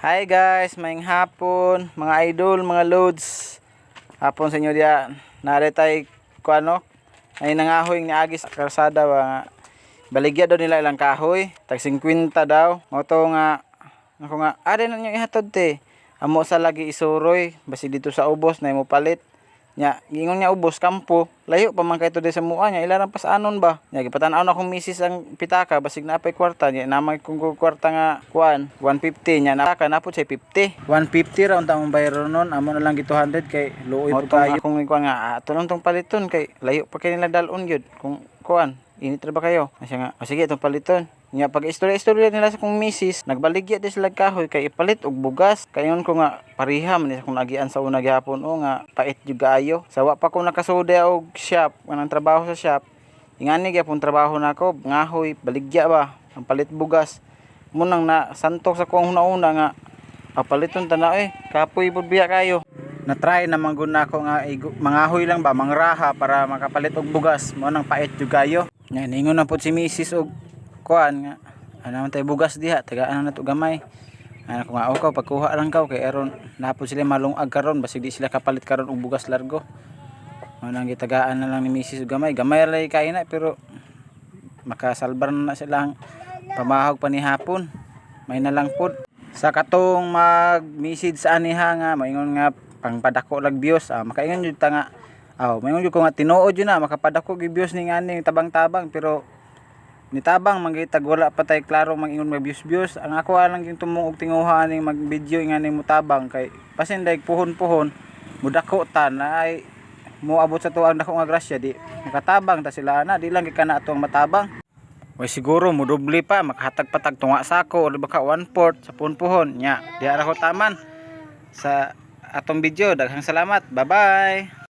Hi guys, maayong hapon, mga idol, mga loads. Hapon sa inyo diya. Nare tay kuano? Ay nangahoy ni Agis karsada ba. Baligya daw nila ilang kahoy, tag 50 daw. Mo to nga ako nga, ari na niyo ihatod te. Amo sa lagi isuroy, basi dito sa ubos na mo palit. Nya, gingon niya ubos kampo. Layo pa man kay to sa mua niya, ilarang pas anon ba. Nya gipatan-aw na akong misis ang pitaka basig na pay kwarta nya namay kung kwarta nga kuan 150 nya naka napod say 50. 150 ra unta mong bayro nun, amo na lang gi 200 kay luoy pud kayo. Kung kuan nga tunon tong paliton kay layo pa kay nila dalon gyud. Kung kuan, init ra ba kayo? Asya nga, sige tong paliton. Nya pag istorya nila sa kong misis, nagbaligya di sila kahoy kay ipalit og bugas. Kayon ko nga pariha man sa kong nagian sa una gyapon o nga pait jud kaayo. Sawa pa ko nakasuda og shop, kanang trabaho sa shop. Ingani gyapon trabaho nako, ngahoy, baligya ba, ang palit bugas. Munang na santok sa kong una nga papaliton ta na kapoy pud biya kayo. Na-try na manggod nako nga mangahoy lang ba, mangraha para makapalit og bugas. Mo nang pait jud kayo. Nya ningon na pud si misis og kuan nga ano man tay bugas diha tagaan na to gamay ano ko nga ako pagkuha lang kaw kay aron napod sila malungag karon basig di sila kapalit karon og bugas largo manang gitagaan na lang ni misis gamay lay kay na pero makasalbar na silang pamahog pa ni hapon may na lang pod sa katong mag message sa aniha nga maingon nga pangpadako lag views makaingon jud ta nga maingon jud ko nga tinuod jud na makapadako gi views ning ani tabang-tabang pero nitabang mangitag wala pa tay klaro mangingon mag views ang ako lang yung tumong og tinguha ning mag video ngani mutabang kay pasinday puhon-puhon mudako ta na ay moabot sa tuang dako nga grasya di makatabang ta sila na di lang gikana atong matabang way siguro modoble pa makahatag patag tunga sako o baka 1/4 sa puhon-puhon nya di ara ko taman sa atong video daghang salamat bye bye.